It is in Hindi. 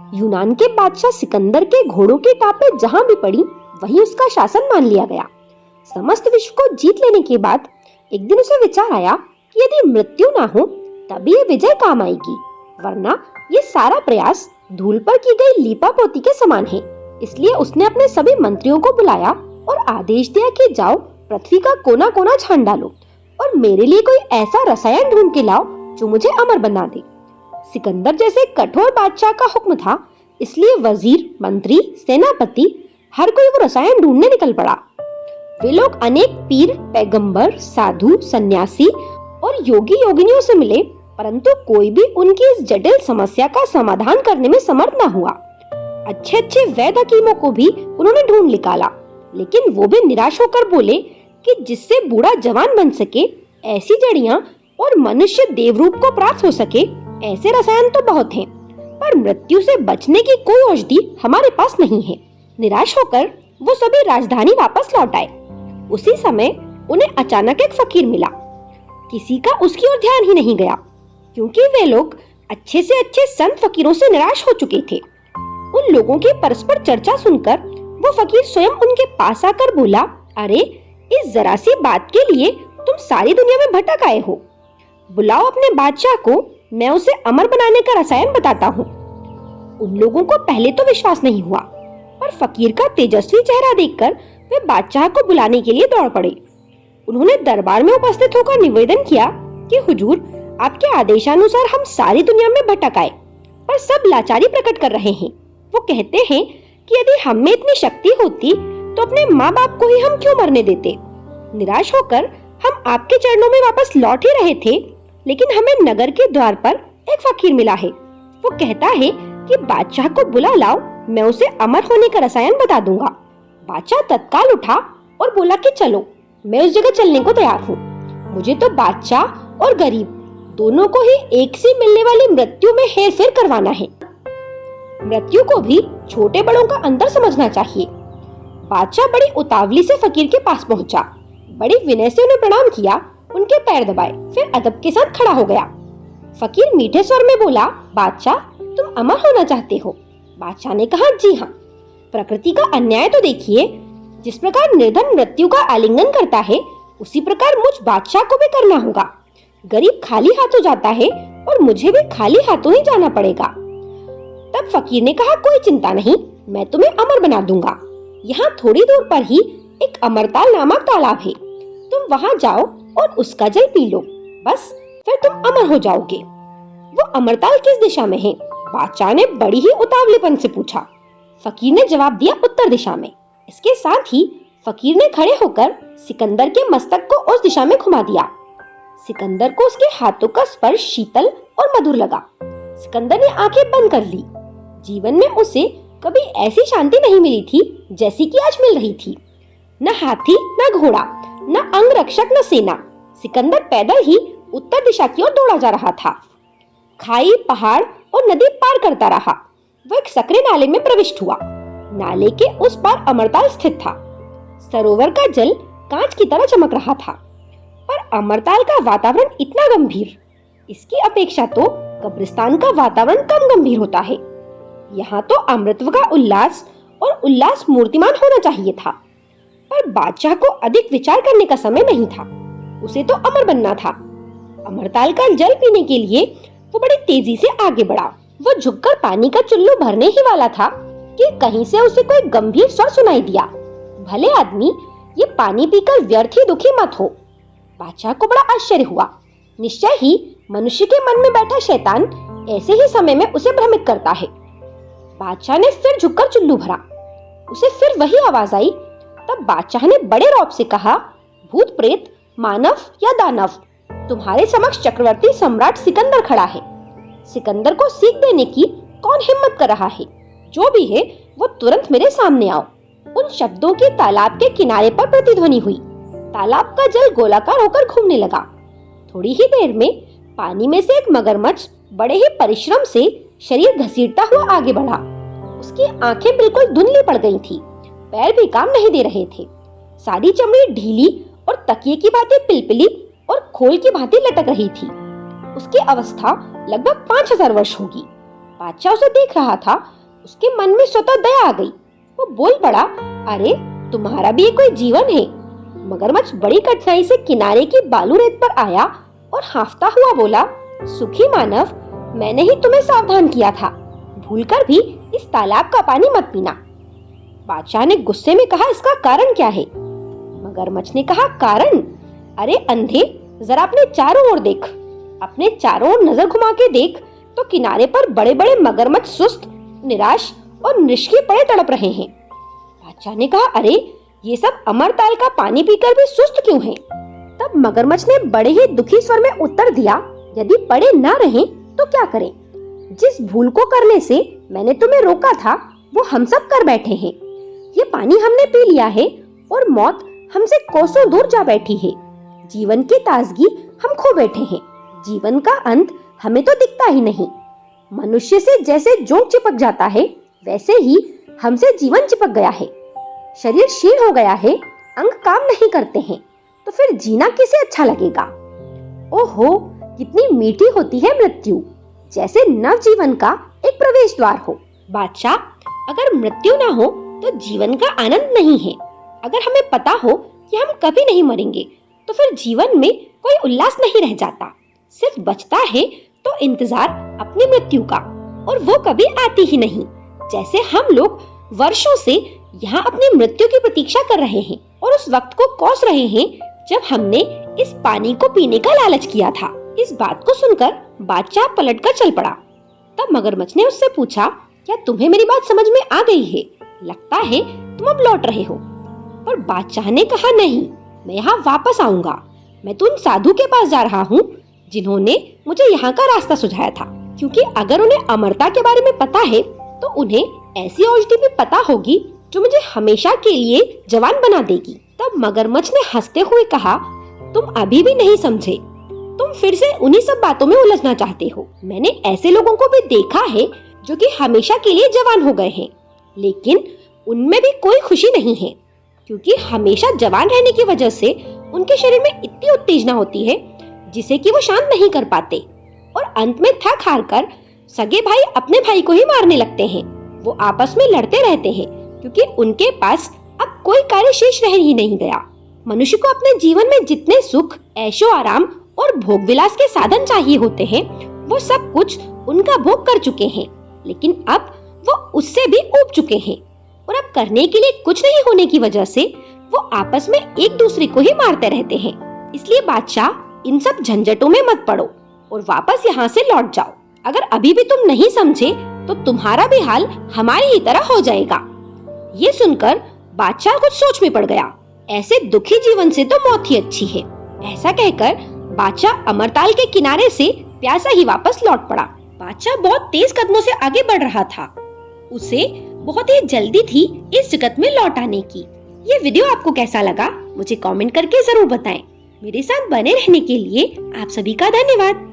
यूनान के बादशाह सिकंदर के घोड़ों की टापें जहां भी पड़ी वहीं उसका शासन मान लिया गया। समस्त विश्व को जीत लेने के बाद एक दिन उसे विचार आया कि यदि मृत्यु ना हो तभी ये विजय काम आएगी, वरना ये सारा प्रयास धूल पर की गई लीपापोती के समान है। इसलिए उसने अपने सभी मंत्रियों को बुलाया और आदेश दिया कि जाओ पृथ्वी का कोना कोना छान डालो और मेरे लिए कोई ऐसा रसायन ढूंढ के लाओ जो मुझे अमर बना दे। सिकंदर जैसे कठोर बादशाह का हुक्म था, इसलिए वजीर, मंत्री, सेनापति हर कोई वो रसायन ढूंढने निकल पड़ा। वे लोग अनेक पीर, पैगंबर, साधु, सन्यासी और योगी योगिनियों से मिले, परंतु कोई भी उनकी इस जटिल समस्या का समाधान करने में समर्थ न हुआ। अच्छे अच्छे वैद्य हकीमों को भी उन्होंने ढूंढ निकाला, लेकिन वो भी निराश होकर बोले कि जिससे बूढ़ा जवान बन सके, ऐसी जड़ियां और मनुष्य देवरूप को प्राप्त हो सके, ऐसे रसायन तो बहुत हैं, पर मृत्यु से बचने की कोई औषधि हमारे पास नहीं है। निराश होकर वो सभी राजधानी वापस लौट आए। उसी समय उन्हें अचानक एक फकीर मिला। किसी का उसकी ओर ध्यान ही नहीं गया, क्योंकि वे लोग अच्छे से अच्छे संत फकीरों से निराश हो चुके थे। उन लोगों की परस्पर चर्चा सुनकर वो फकीर स्वयं उनके पास आकर बोला, अरे इस जरा सी बात के लिए तुम सारी दुनिया में भटक आए हो। बुलाओ अपने बादशाह को, मैं उसे अमर बनाने का रसायन बताता हूँ। उन लोगों को पहले तो विश्वास नहीं हुआ, पर फकीर का तेजस्वी चेहरा देखकर वे बादशाह को बुलाने के लिए दौड़ पड़े। उन्होंने दरबार में उपस्थित होकर निवेदन किया कि हुजूर, आपके आदेशानुसार हम सारी दुनिया में भटक आए, पर सब लाचारी प्रकट कर रहे हैं। वो कहते हैं कि यदि हम में इतनी शक्ति होती तो अपने माँ बाप को ही हम क्यों मरने देते। निराश होकर हम आपके चरणों में वापस लौट ही रहे थे, लेकिन हमें नगर के द्वार पर एक फकीर मिला है। वो कहता है कि बादशाह को बुला लाओ, मैं उसे अमर होने का रसायन बता दूंगा। बादशाह तत्काल उठा और बोला कि चलो, मैं उस जगह चलने को तैयार हूँ। मुझे तो बादशाह और गरीब दोनों को ही एक सी मिलने वाली मृत्यु में हेर फेर करवाना है। मृत्यु को भी छोटे बड़ों का अंतर समझना चाहिए। बादशाह बड़ी उतावली से फकीर के पास पहुंचा, बड़ी विनय से उन्हें प्रणाम किया, उनके पैर दबाए, फिर अदब के साथ खड़ा हो गया। फकीर मीठे स्वर में बोला, बादशाह, तुम अमर होना चाहते हो? बादशाह ने कहा, जी हाँ। प्रकृति का अन्याय तो देखिए, जिस प्रकार निर्धन मृत्यु का आलिंगन करता है, उसी प्रकार मुझ बादशाह को भी करना होगा। गरीब खाली हाथों जाता है और मुझे भी खाली हाथों ही जाना पड़ेगा। तब फकीर ने कहा, कोई चिंता नहीं, मैं तुम्हें अमर बना दूंगा। यहाँ थोड़ी दूर पर ही एक अमरताल नामक तालाब है, तुम वहाँ जाओ और उसका जल पी लो, बस फिर तुम अमर हो जाओगे। वो अमरताल किस दिशा में है? बादशाह ने बड़ी ही उतावलेपन से पूछा। फकीर ने जवाब दिया, उत्तर दिशा में। इसके साथ ही फकीर ने खड़े होकर सिकंदर के मस्तक को उस दिशा में घुमा दिया। सिकंदर को उसके हाथों का स्पर्श शीतल और मधुर लगा। सिकंदर ने आंखें बंद कर ली। जीवन में उसे कभी ऐसी शांति नहीं मिली थी जैसी कि आज मिल रही थी। न हाथी, न घोड़ा, न अंग रक्षक, न सेना। सिकंदर पैदल ही उत्तर दिशा की ओर दौड़ा जा रहा था। खाई, पहाड़ और नदी पार करता रहा। वो एक सकरे नाले में प्रविष्ट हुआ। नाले के उस पार अमरताल स्थित था। सरोवर का जल कांच की तरह चमक रहा था, पर अमरताल का वातावरण इतना गंभीर, इसकी अपेक्षा तो कब्रिस्तान का वातावरण कम गंभीर होता है। यहाँ तो अमृतत्व का उल्लास और उल्लास मूर्तिमान होना चाहिए था, पर बादशाह को अधिक विचार करने का समय नहीं था। उसे तो अमर बनना था। अमरताल का जल पीने के लिए वो बड़ी तेजी से आगे बढ़ा। वो झुककर पानी का चुल्लू भरने ही वाला था कि कहीं से उसे कोई गंभीर स्वर सुनाई दिया, भले आदमी, ये पानी पीकर व्यर्थ ही दुखी मत हो। बादशाह को बड़ा आश्चर्य हुआ। निश्चय ही मनुष्य के मन में बैठा शैतान ऐसे ही समय में उसे भ्रमित करता है। बादशाह ने फिर झुककर चुल्लू भरा। उसे फिर वही आवाज आई। तब बादशाह ने बड़े रौब से कहा, भूत प्रेत, मानव या दानव, तुम्हारे समक्ष चक्रवर्ती सम्राट सिकंदर खड़ा है। सिकंदर को सीख देने की कौन हिम्मत कर रहा है? जो भी है वो तुरंत मेरे सामने आओ। उन शब्दों की तालाब के किनारे पर प्रतिध्वनि हुई। तालाब का जल गोलाकार होकर घूमने लगा। थोड़ी ही देर में पानी में से एक मगरमच्छ बड़े ही परिश्रम से शरीर घसीटता हुआ आगे बढ़ा। उसकी आंखें बिल्कुल धुंधली पड़ गई थी, पैर भी काम नहीं दे रहे थे। सारी चमड़ी ढीली और तकिए की भांति पिलपिली और खोल की भांति लटक रही थी। उसकी अवस्था लगभग 5000 वर्ष होगी। बादशाह उसे देख रहा था उसके मन में स्वतः दया आ गई। वो बोल पड़ा, अरे तुम्हारा भी कोई जीवन है। मगरमच्छ बड़ी कठिनाई से किनारे की बालू रेत पर आया और हांफता हुआ बोला, सुखी मानव, मैंने ही तुम्हें सावधान किया था, भूलकर भी इस तालाब का पानी मत पीना। बादशाह ने गुस्से में कहा, इसका कारण क्या है? मगरमच्छ ने कहा, कारण? अरे अंधे, जरा अपने चारों ओर देख, अपने चारों ओर नजर घुमा के देख तो किनारे पर बड़े बड़े मगरमच्छ सुस्त, निराश और निष्क्रिय पड़े तड़प रहे हैं। बादशाह ने कहा, अरे ये सब अमरताल का पानी पीकर भी सुस्त क्यों हैं? तब मगरमच्छ ने बड़े ही दुखी स्वर में उत्तर दिया, यदि पड़े ना रहें तो क्या करें? जिस भूल को करने से मैंने तुम्हें रोका था वो हम सब कर बैठे हैं। ये पानी हमने पी लिया है और मौत हमसे कोसों दूर जा बैठी है। जीवन की ताजगी हम खो बैठे हैं। जीवन का अंत हमें तो दिखता ही नहीं। मनुष्य से जैसे जोंक चिपक जाता है वैसे ही हमसे जीवन चिपक गया है। शरीर क्षीण हो गया है, अंग काम नहीं करते हैं, तो फिर जीना किसे अच्छा लगेगा? ओहो, कितनी मीठी होती है मृत्यु, जैसे नवजीवन का एक प्रवेश द्वार हो। बादशाह, अगर मृत्यु ना हो तो जीवन का आनंद नहीं है। अगर हमें पता हो कि हम कभी नहीं मरेंगे तो फिर जीवन में कोई उल्लास नहीं रह जाता। सिर्फ बचता है तो इंतजार अपनी मृत्यु का, और वो कभी आती ही नहीं। जैसे हम लोग वर्षों से यहाँ अपनी मृत्यु की प्रतीक्षा कर रहे हैं और उस वक्त को कोस रहे हैं जब हमने इस पानी को पीने का लालच किया था। इस बात को सुनकर बादशाह पलटकर चल पड़ा। तब मगरमच्छ ने उससे पूछा, क्या तुम्हें मेरी बात समझ में आ गई है? लगता है तुम अब लौट रहे हो। पर बादशाह ने कहा, नहीं, मैं यहाँ वापस आऊंगा। मैं तो उन साधु के पास जा रहा हूँ जिन्होंने मुझे यहाँ का रास्ता सुझाया था, क्योंकि अगर उन्हें अमरता के बारे में पता है तो उन्हें ऐसी औषधि भी पता होगी जो मुझे हमेशा के लिए जवान बना देगी। तब मगरमच्छ ने हंसते हुए कहा, तुम अभी भी नहीं समझे, तुम फिर से उन्हीं सब बातों में उलझना चाहते हो। मैंने ऐसे लोगों को भी देखा है जो कि हमेशा के लिए जवान हो गए हैं, लेकिन उनमें भी कोई खुशी नहीं है, क्योंकि हमेशा जवान रहने की वजह से उनके शरीर में इतनी उत्तेजना होती है जिसे कि वो शांत नहीं कर पाते, और अंत में थक हार कर सगे भाई अपने भाई को ही मारने लगते हैं। वो आपस में लड़ते रहते हैं क्योंकि उनके पास अब कोई कार्य शेष रह ही नहीं गया। मनुष्य को अपने जीवन में जितने सुख, ऐशो आराम और भोग विलास के साधन चाहिए होते हैं वो सब कुछ उनका भोग कर चुके हैं, लेकिन अब वो उससे भी ऊब चुके हैं, और अब करने के लिए कुछ नहीं होने की वजह से वो आपस में एक दूसरे को ही मारते रहते हैं। इसलिए बादशाह, इन सब झंझटों में मत पड़ो और वापस यहाँ से लौट जाओ। अगर अभी भी तुम नहीं समझे तो तुम्हारा भी हाल हमारी ही तरह हो जाएगा। ये सुनकर बादशाह कुछ सोच में पड़ गया। ऐसे दुखी जीवन से तो मौत ही अच्छी है। ऐसा कहकर बादशाह अमरताल के किनारे से प्यासा ही वापस लौट पड़ा। बादशाह बहुत तेज कदमों से आगे बढ़ रहा था। उसे बहुत ही जल्दी थी इस जगत में लौट आने की। ये वीडियो आपको कैसा लगा मुझे कमेंट करके जरूर बताएं। मेरे साथ बने रहने के लिए आप सभी का धन्यवाद।